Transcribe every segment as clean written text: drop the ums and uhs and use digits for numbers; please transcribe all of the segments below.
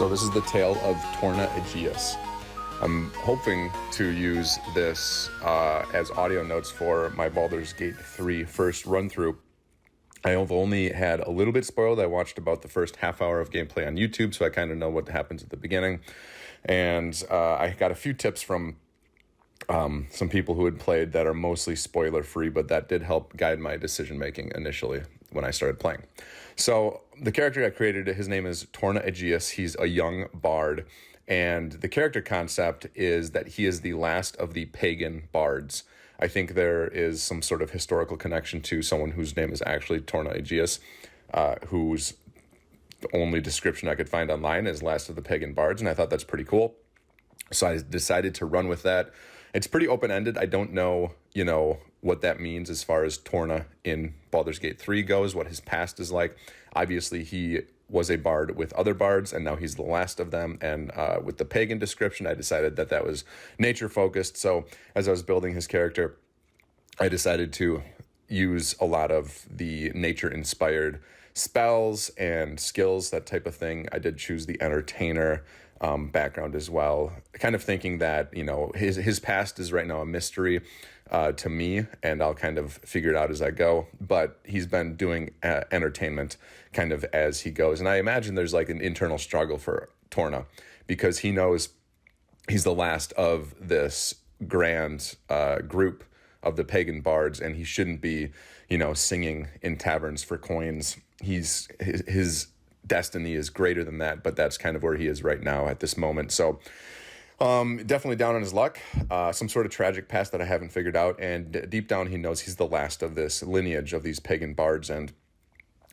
So this is the tale of Torna Egeas. I'm hoping to use this as audio notes for my Baldur's Gate 3 first run-through. I have only had a little bit spoiled. I watched about the first half hour of gameplay on YouTube, so I kind of know what happens at the beginning. And I got a few tips from some people who had played that are mostly spoiler-free, but that did help guide my decision-making initially when I started playing. So the character I created, his name is Torna Egeas. He's a young bard, and the character concept is that he is the last of the pagan bards. I think there is some sort of historical connection to someone whose name is actually Torna Egeas, whose only description I could find online is last of the pagan bards, and I thought that's pretty cool. So I decided to run with that. It's pretty open-ended. I don't know, what that means as far as Torna in Baldur's Gate 3 goes, what his past is like. Obviously, he was a bard with other bards, and now he's the last of them. And with the pagan description, I decided that that was nature-focused. So as I was building his character, I decided to use a lot of the nature-inspired spells and skills, that type of thing. I did choose the entertainer background as well, kind of thinking that, his past is right now a mystery to me, and I'll kind of figure it out as I go. But he's been doing entertainment kind of as he goes. And I imagine there's like an internal struggle for Torna because he knows he's the last of this grand group of the pagan bards, and he shouldn't be, singing in taverns for coins. His destiny is greater than that, but that's kind of where he is right now at this moment. So definitely down on his luck, some sort of tragic past that I haven't figured out. And deep down, he knows he's the last of this lineage of these pagan bards. And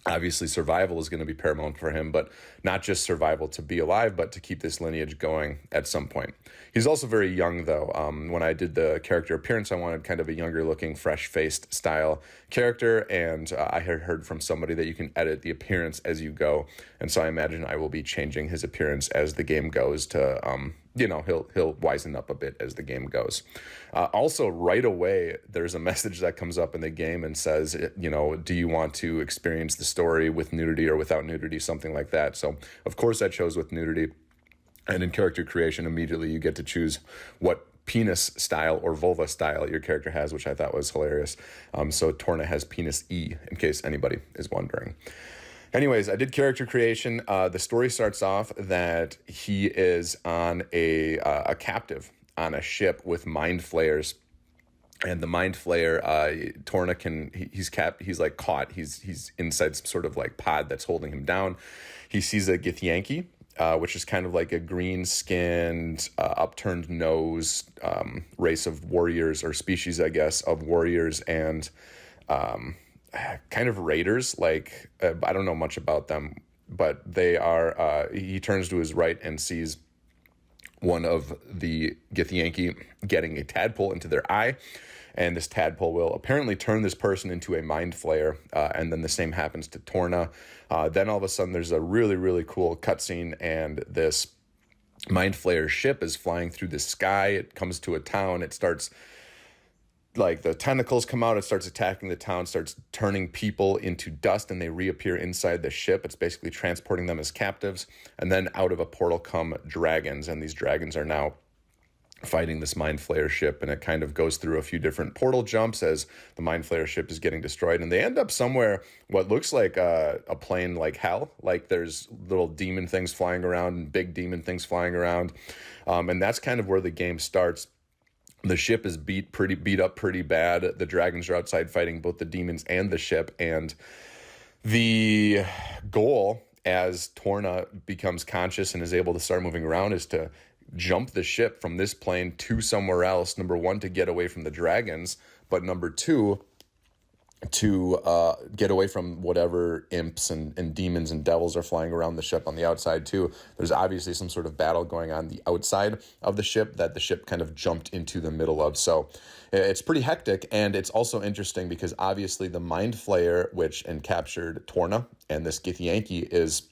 obviously survival is going to be paramount for him, but not just survival to be alive, but to keep this lineage going at some point. He's also very young, though. When I did the character appearance, I wanted kind of a younger-looking, fresh-faced style character, and I had heard from somebody that you can edit the appearance as you go, and so I imagine I will be changing his appearance as the game goes to, he'll wisen up a bit as the game goes. Also, right away, there's a message that comes up in the game and says, do you want to experience the story with nudity or without nudity, something like that. So, of course, I chose with nudity. And in character creation, immediately you get to choose what penis style or vulva style your character has, which I thought was hilarious. So Torna has penis E, in case anybody is wondering. Anyways, I did character creation. The story starts off that he is on a captive on a ship with mind flayers. And the mind flayer, Torna he's like caught. He's inside some sort of like pod that's holding him down. He sees a Githyanki, which is kind of like a green-skinned, upturned nose race of warriors, or species, I guess, of warriors and kind of raiders. Like, I don't know much about them, but they are, he turns to his right and sees one of the Githyanki getting a tadpole into their eye. And this tadpole will apparently turn this person into a mind flayer. And then the same happens to Torna. Then all of a sudden there's a really, really cool cutscene, and this mind flayer ship is flying through the sky. It comes to a town. It starts, like, the tentacles come out. It starts attacking the town, starts turning people into dust, and they reappear inside the ship. It's basically transporting them as captives. And then out of a portal come dragons, and these dragons are now fighting this mind flayer ship, and it kind of goes through a few different portal jumps as the mind flayer ship is getting destroyed, and they end up somewhere what looks like a plane like hell. Like, there's little demon things flying around and big demon things flying around, and that's kind of where the game starts. The ship is beat up pretty bad. The dragons are outside fighting both the demons and the ship, and the goal as Torna becomes conscious and is able to start moving around is to jump the ship from this plane to somewhere else. Number one, to get away from the dragons, but number two, to get away from whatever imps and demons and devils are flying around the ship on the outside too. There's obviously some sort of battle going on the outside of the ship that the ship kind of jumped into the middle of. So it's pretty hectic, and it's also interesting because obviously the mind flayer, which captured Torna and this Githyanki, is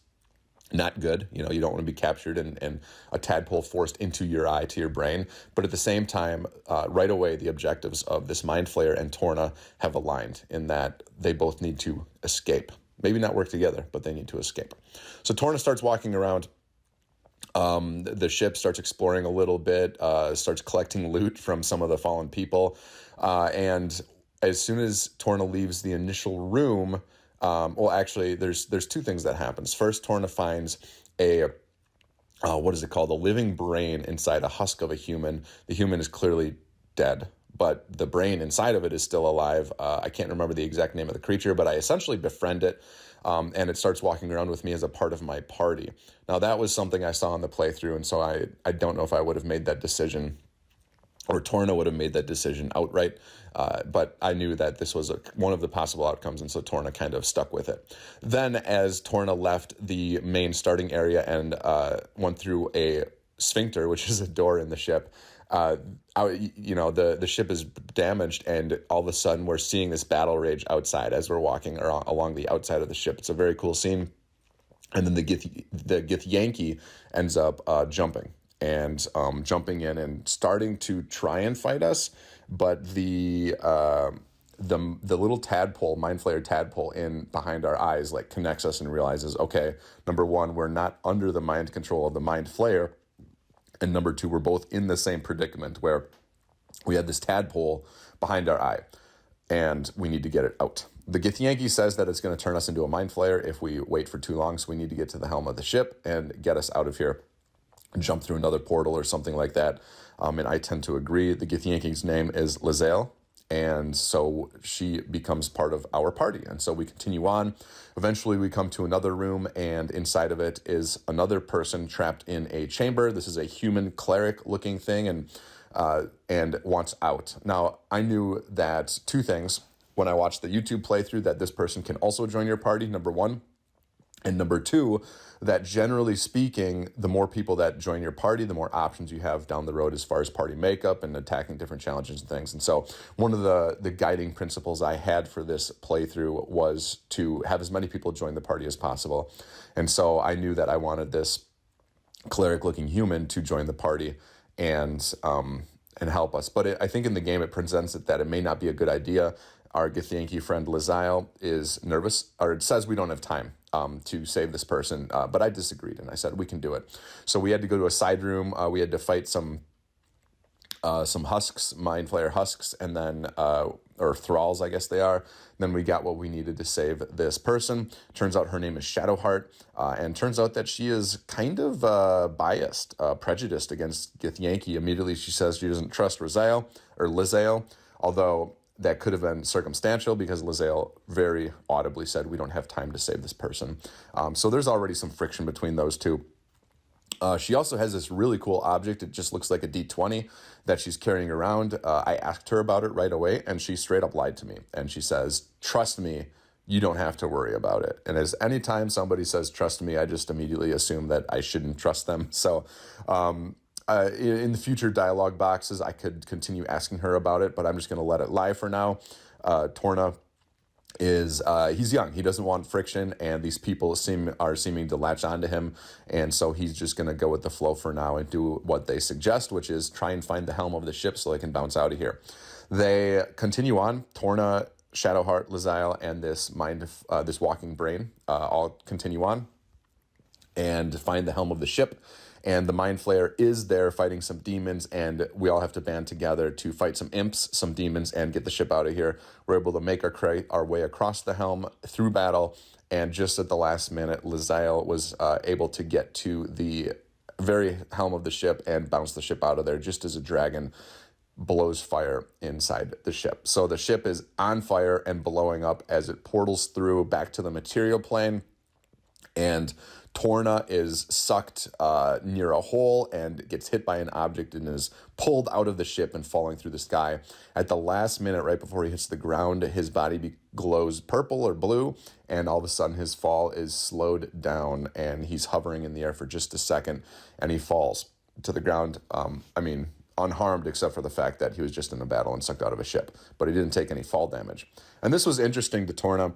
not good. You don't want to be captured and a tadpole forced into your eye, to your brain. But at the same time, right away, the objectives of this mind flayer and Torna have aligned in that they both need to escape. Maybe not work together, but they need to escape. So Torna starts walking around The ship starts exploring a little bit, starts collecting loot from some of the fallen people. And as soon as Torna leaves the initial room, well, actually, there's two things that happens. First, Torna finds a what is it called? A living brain inside a husk of a human. The human is clearly dead, but the brain inside of it is still alive. I can't remember the exact name of the creature, but I essentially befriend it, and it starts walking around with me as a part of my party. Now, that was something I saw in the playthrough, and so I don't know if I would have made that decision, or Torna would have made that decision outright, but I knew that this was one of the possible outcomes, and so Torna kind of stuck with it. Then, as Torna left the main starting area and went through a sphincter, which is a door in the ship, the ship is damaged, and all of a sudden we're seeing this battle rage outside as we're walking along the outside of the ship. It's a very cool scene. And then the Githyanki ends up jumping in and starting to try and fight us, but the little tadpole, mind flayer tadpole in behind our eyes, like, connects us and realizes, okay, number one, we're not under the mind control of the mind flayer, and number two, we're both in the same predicament where we had this tadpole behind our eye, and we need to get it out. The Githyanki says that it's going to turn us into a mind flayer if we wait for too long, so we need to get to the helm of the ship and get us out of here and jump through another portal or something like that. And I tend to agree. The Githyanki's name is Lae'zel, and so she becomes part of our party. And so we continue on. Eventually, we come to another room, and inside of it is another person trapped in a chamber. This is a human cleric-looking thing, and wants out. Now, I knew that two things when I watched the YouTube playthrough, that this person can also join your party, number one. And number two, that generally speaking, the more people that join your party, the more options you have down the road as far as party makeup and attacking different challenges and things. And so one of the guiding principles I had for this playthrough was to have as many people join the party as possible. And so I knew that I wanted this cleric-looking human to join the party and help us. But I think in the game it presents it that it may not be a good idea. Our Githyanki friend Lae'zel is nervous, or it says we don't have time to save this person, but I disagreed, and I said we can do it. So we had to go to a side room. We had to fight some husks, mind flayer husks, and then or thralls, I guess they are. Then we got what we needed to save this person. Turns out her name is Shadowheart, and turns out that she is kind of biased, prejudiced against Githyanki. Immediately she says she doesn't trust Lae'zel, although that could have been circumstantial because Lae'zel very audibly said, we don't have time to save this person. So there's already some friction between those two. She also has this really cool object. It just looks like a D20 that she's carrying around. I asked her about it right away, and she straight up lied to me. And she says, trust me, you don't have to worry about it. And as anytime somebody says, trust me, I just immediately assume that I shouldn't trust them. So in the future dialogue boxes, I could continue asking her about it, but I'm just going to let it lie for now. Torna is he's young. He doesn't want friction, and these people are seeming to latch onto him, and so he's just going to go with the flow for now and do what they suggest, which is try and find the helm of the ship so they can bounce out of here. They continue on. Torna, Shadowheart, Lae'zel, and this walking brain all continue on and find the helm of the ship. And the Mind Flayer is there fighting some demons, and we all have to band together to fight some imps, some demons, and get the ship out of here. We're able to make our way across the helm through battle, and just at the last minute, Lae'zel was able to get to the very helm of the ship and bounce the ship out of there just as a dragon blows fire inside the ship. So the ship is on fire and blowing up as it portals through back to the material plane, and Torna is sucked near a hole and gets hit by an object and is pulled out of the ship and falling through the sky. At the last minute, right before he hits the ground, his body glows purple or blue, and all of a sudden his fall is slowed down, and he's hovering in the air for just a second, and he falls to the ground. Unharmed except for the fact that he was just in a battle and sucked out of a ship, but he didn't take any fall damage. And this was interesting to Torna.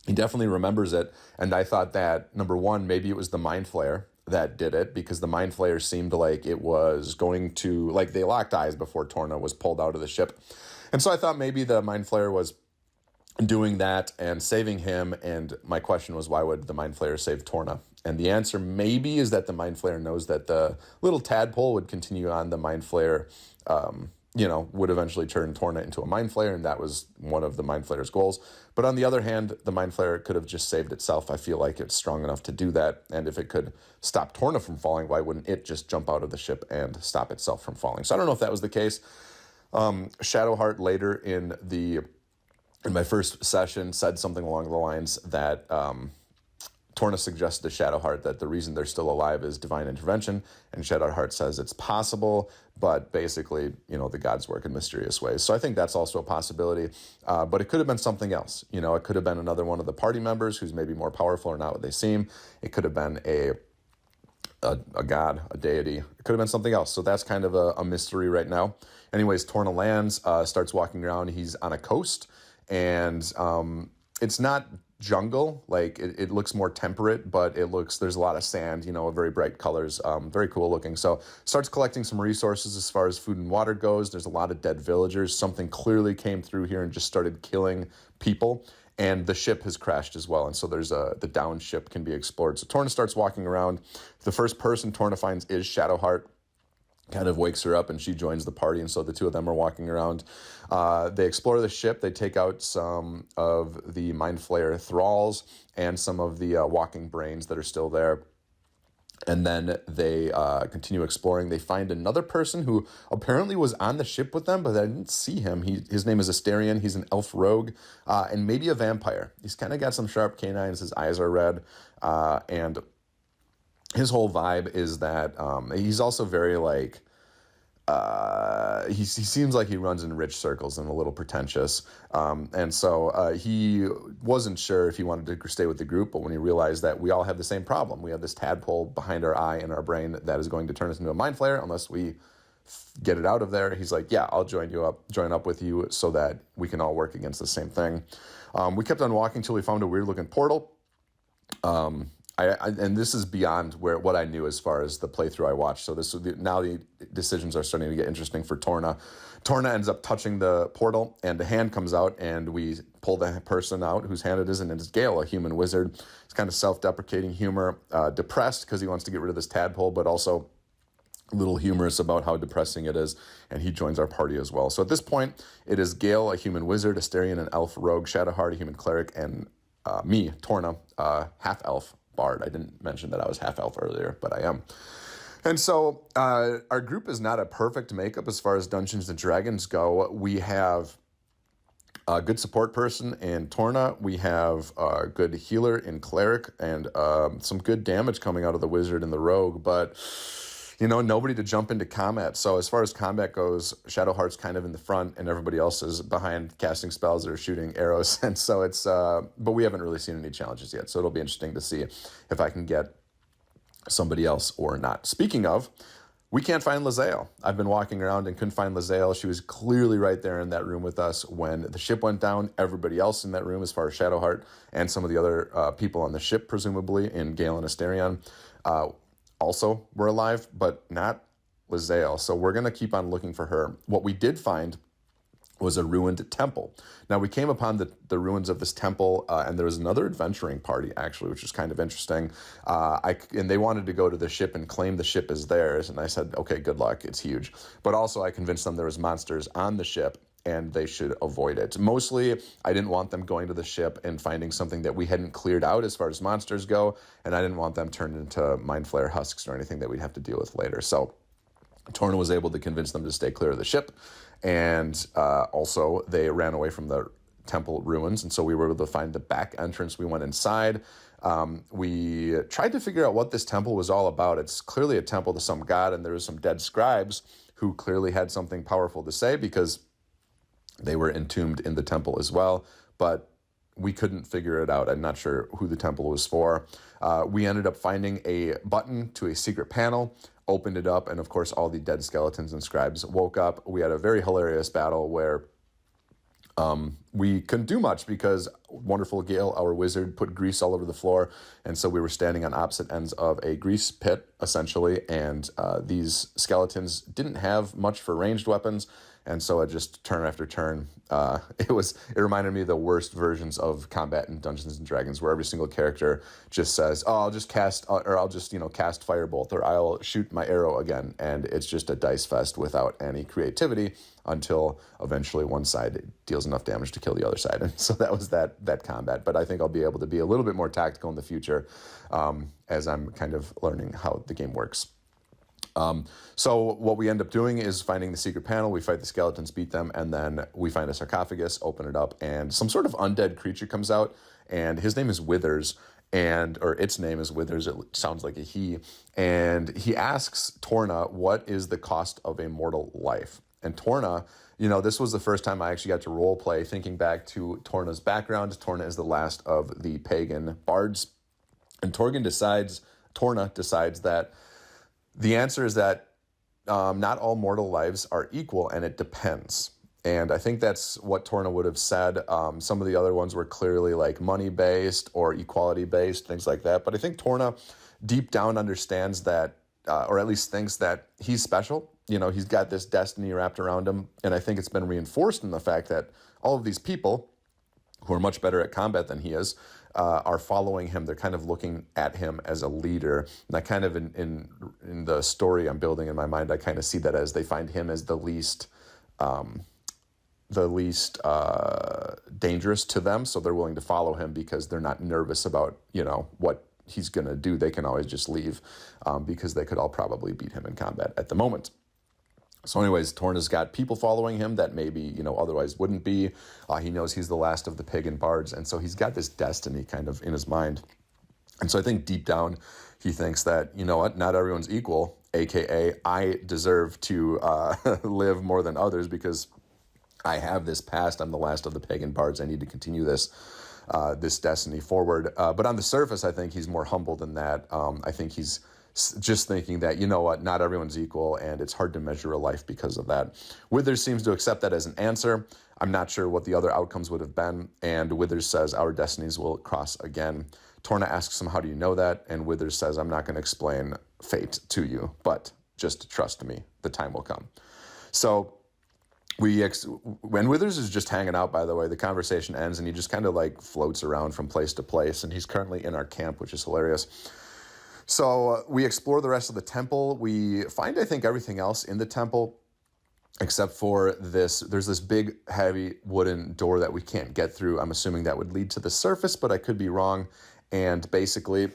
He definitely remembers it, and I thought that, number one, maybe it was the Mind Flayer that did it, because the Mind Flayer seemed like it was going to, like, they locked eyes before Torna was pulled out of the ship. And so I thought maybe the Mind Flayer was doing that and saving him. And my question was, why would the Mind Flayer save Torna? And the answer maybe is that the Mind Flayer knows that the little tadpole would continue on. The Mind Flayer, would eventually turn Torna into a Mind Flayer, and that was one of the Mind Flayer's goals. But on the other hand, the Mind Flayer could have just saved itself. I feel like it's strong enough to do that. And if it could stop Torna from falling, why wouldn't it just jump out of the ship and stop itself from falling? So I don't know if that was the case. Shadowheart later in my first session said something along the lines that Torna suggested to Shadowheart that the reason they're still alive is divine intervention, and Shadowheart says it's possible, but basically, the gods work in mysterious ways. So I think that's also a possibility, but it could have been something else. It could have been another one of the party members who's maybe more powerful or not what they seem. It could have been a god, a deity. It could have been something else. So that's kind of a mystery right now. Anyways, Torna lands, starts walking around. He's on a coast, and it's not jungle. Like it looks more temperate, but there's a lot of sand, very bright colors, very cool looking. So starts collecting some resources as far as food and water goes. There's a lot of dead villagers. Something clearly came through here and just started killing people. And the ship has crashed as well. And so the down ship can be explored. So Torna starts walking around. The first person Torna finds is Shadowheart. Kind of wakes her up and she joins the party. And so the two of them are walking around. They explore the ship. They take out some of the Mind Flayer thralls and some of the walking brains that are still there. And then they continue exploring. They find another person who apparently was on the ship with them, but I didn't see him. His name is Asterion. He's an elf rogue and maybe a vampire. He's kind of got some sharp canines. His eyes are red. And his whole vibe is that he's also very he seems like he runs in rich circles and a little pretentious. And so he wasn't sure if he wanted to stay with the group, but when he realized that we all have the same problem, we have this tadpole behind our eye in our brain that is going to turn us into a Mind Flayer unless we get it out of there. He's like, yeah, I'll join up with you so that we can all work against the same thing. We kept on walking till we found a weird looking portal. And this is beyond what I knew as far as the playthrough I watched. So now the decisions are starting to get interesting for Torna. Torna ends up touching the portal, and a hand comes out, and we pull the person out whose hand it is, and it's Gale, a human wizard. It's kind of self-deprecating humor, depressed because he wants to get rid of this tadpole, but also a little humorous about how depressing it is, and he joins our party as well. So at this point, it is Gale, a human wizard, Asterion, an elf rogue, Shadowheart, a human cleric, and me, Torna, half-elf bard. I didn't mention that I was half-elf earlier, but I am. And so our group is not a perfect makeup as far as Dungeons & Dragons go. We have a good support person in Torna. We have a good healer in cleric, and some good damage coming out of the wizard and the rogue, but nobody to jump into combat. So as far as combat goes, Shadowheart's kind of in the front and everybody else is behind casting spells or shooting arrows. And so it's, but we haven't really seen any challenges yet. So it'll be interesting to see if I can get somebody else or not. Speaking of, we can't find Lae'zel. I've been walking around and couldn't find Lae'zel. She was clearly right there in that room with us when the ship went down. Everybody else in that room, as far as Shadowheart and some of the other people on the ship, presumably, in Gale and Asterion, also were alive, but not Lae'zel. So we're going to keep on looking for her. What we did find was a ruined temple. Now, we came upon the ruins of this temple, and there was another adventuring party, actually, which is kind of interesting. And they wanted to go to the ship and claim the ship as theirs. And I said, okay, good luck. It's huge. But also, I convinced them there was monsters on the ship, and they should avoid it. Mostly, I didn't want them going to the ship and finding something that we hadn't cleared out as far as monsters go, and I didn't want them turned into Mind Flayer husks or anything that we'd have to deal with later. So Torna was able to convince them to stay clear of the ship, and also they ran away from the temple ruins, and so we were able to find the back entrance. We went inside. We tried to figure out what this temple was all about. It's clearly a temple to some god, and there was some dead scribes who clearly had something powerful to say because they were entombed in the temple as well, but we couldn't figure it out. I'm not sure who the temple was for. We ended up finding a button to a secret panel, opened it up, and of course all the dead skeletons and scribes woke up. We had a very hilarious battle where we couldn't do much because wonderful Gale, our wizard, put grease all over the floor, and so we were standing on opposite ends of a grease pit, essentially, and these skeletons didn't have much for ranged weapons, And so it just turn after turn, it reminded me of the worst versions of combat in Dungeons and Dragons, where every single character just says, "Oh, I'll just cast, or I'll just cast Firebolt, or I'll shoot my arrow again," and it's just a dice fest without any creativity until eventually one side deals enough damage to kill the other side. And so that was that combat. But I think I'll be able to be a little bit more tactical in the future, as I'm kind of learning how the game works. So what we end up doing is finding the secret panel. We fight the skeletons, beat them, and then we find a sarcophagus, open it up, and some sort of undead creature comes out, and his name is Withers, or its name is Withers. It sounds like a he. And he asks Torna, what is the cost of a mortal life? And Torna, this was the first time I actually got to role play, thinking back to Torna's background. Torna is the last of the pagan bards. And Torna decides that the answer is that not all mortal lives are equal, and it depends. And I think that's what Torna would have said. Some of the other ones were clearly like money-based or equality-based, things like that. But I think Torna deep down understands that, or at least thinks that he's special. He's got this destiny wrapped around him. And I think it's been reinforced in the fact that all of these people who are much better at combat than he is, are following him. They're kind of looking at him as a leader. And I kind of, in the story I'm building in my mind, I kind of see that as they find him as the least dangerous to them. So they're willing to follow him because they're not nervous about, what he's going to do. They can always just leave because they could all probably beat him in combat at the moment. So anyways, Torna's got people following him that maybe, otherwise wouldn't be. He knows he's the last of the pagan bards. And so he's got this destiny kind of in his mind. And so I think deep down, he thinks that, not everyone's equal, AKA I deserve to live more than others because I have this past. I'm the last of the pagan bards. I need to continue this destiny forward. But on the surface, I think he's more humble than that. I think he's just thinking that, not everyone's equal, and it's hard to measure a life because of that. Withers seems to accept that as an answer. I'm not sure what the other outcomes would have been, and Withers says our destinies will cross again. Torna asks him, how do you know that? And Withers says, I'm not going to explain fate to you, but just trust me, the time will come. So when Withers is just hanging out, by the way, the conversation ends, and he just kind of like floats around from place to place, and he's currently in our camp, which is hilarious. So we explore the rest of the temple. We find, I think, everything else in the temple except for this. There's this big, heavy wooden door that we can't get through. I'm assuming that would lead to the surface, but I could be wrong. And basically,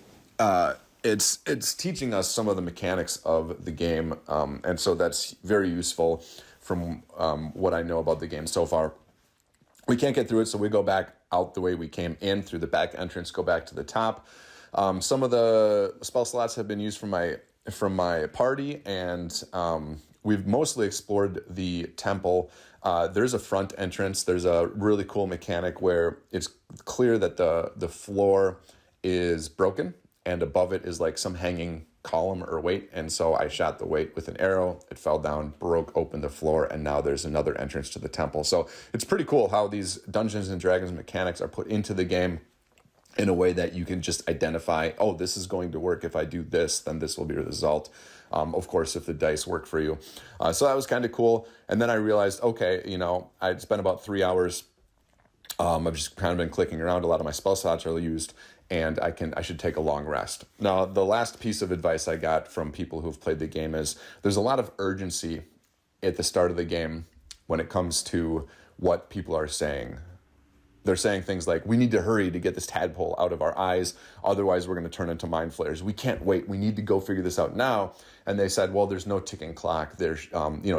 it's teaching us some of the mechanics of the game. And so that's very useful from what I know about the game so far. We can't get through it, so we go back out the way we came in, through the back entrance, go back to the top. Some of the spell slots have been used from my party, and we've mostly explored the temple. There's a front entrance. There's a really cool mechanic where it's clear that the floor is broken, and above it is like some hanging column or weight. And so I shot the weight with an arrow. It fell down, broke open the floor, and now there's another entrance to the temple. So it's pretty cool how these Dungeons and Dragons mechanics are put into the game in a way that you can just identify, oh, this is going to work. If I do this, then this will be the result. Of course, if the dice work for you. So that was kind of cool. And then I realized, okay, I'd spent about 3 hours. I've just kind of been clicking around. A lot of my spell slots are used, and I should take a long rest. Now, the last piece of advice I got from people who've played the game is there's a lot of urgency at the start of the game when it comes to what people are saying. They're saying things like, we need to hurry to get this tadpole out of our eyes. Otherwise, we're going to turn into mind flayers. We can't wait. We need to go figure this out now. And they said, well, there's no ticking clock. There's,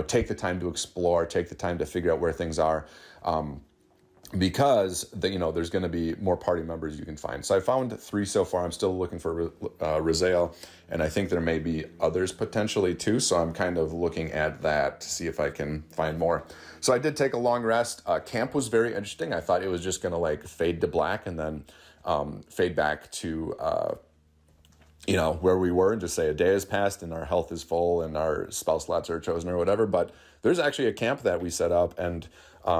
take the time to explore, take the time to figure out where things are. Because there's going to be more party members you can find. So I found 3 so far. I'm still looking for Raziel, and I think there may be others potentially too. So I'm kind of looking at that to see if I can find more. So I did take a long rest. Camp was very interesting. I thought it was just going to like fade to black and then fade back to where we were and just say a day has passed and our health is full and our spell slots are chosen or whatever. But there's actually a camp that we set up, and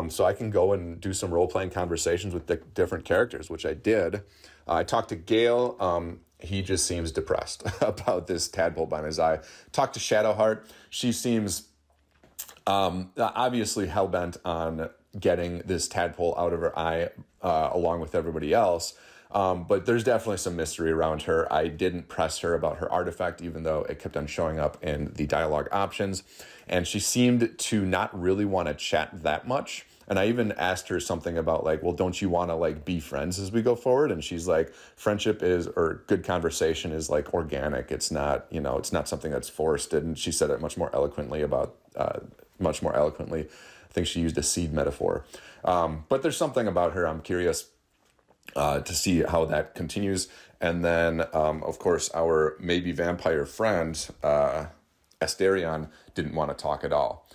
so I can go and do some role-playing conversations with different characters, which I did. I talked to Gale. He just seems depressed about this tadpole by his eye. Talked to Shadowheart. She seems Obviously hell-bent on getting this tadpole out of her eye along with everybody else. But there's definitely some mystery around her. I didn't press her about her artifact, even though it kept on showing up in the dialogue options. And she seemed to not really want to chat that much. And I even asked her something about like, well, don't you want to like be friends as we go forward? And she's like, friendship is, or good conversation is like organic. It's not, you know, it's not something that's forced. And she said it much more eloquently. I think she used a seed metaphor. But there's something about her. I'm curious to see how that continues. And then, of course, our maybe vampire friend, Asterion, didn't want to talk at all.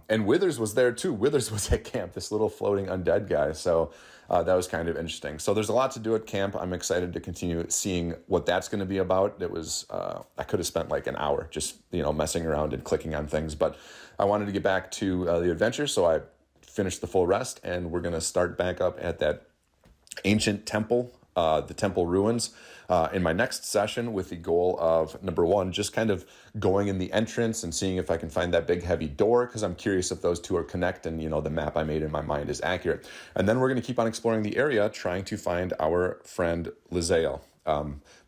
And Withers was there too. Withers was at camp, this little floating undead guy. So that was kind of interesting. So there's a lot to do at camp. I'm excited to continue seeing what that's going to be about. It was, I could have spent like an hour just, you know, messing around and clicking on things, but I wanted to get back to the adventure. So I finished the full rest, and we're going to start back up at that ancient temple, the temple ruins, in my next session, with the goal of, number one, just kind of going in the entrance and seeing if I can find that big heavy door, because I'm curious if those two are connected and, you know, the map I made in my mind is accurate. And then we're going to keep on exploring the area, trying to find our friend Lizael,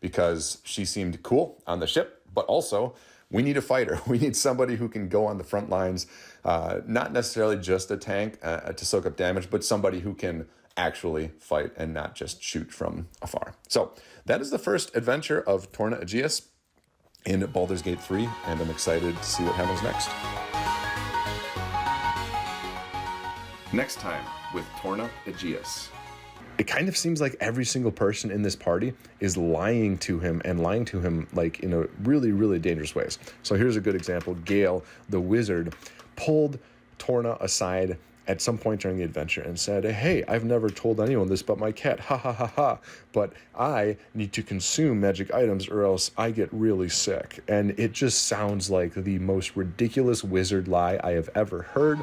because she seemed cool on the ship, but also we need a fighter. We need somebody who can go on the front lines, not necessarily just a tank to soak up damage, but somebody who can actually fight and not just shoot from afar. So that is the first adventure of Torna Egeas in Baldur's Gate 3, and I'm excited to see what happens next. Next time with Torna Egeas. It kind of seems like every single person in this party is lying to him, and lying to him like in a really, really dangerous ways. So here's a good example. Gale, the wizard, pulled Torna aside at some point during the adventure and said, hey, I've never told anyone this but my cat, ha ha ha ha, but I need to consume magic items or else I get really sick. And it just sounds like the most ridiculous wizard lie I have ever heard.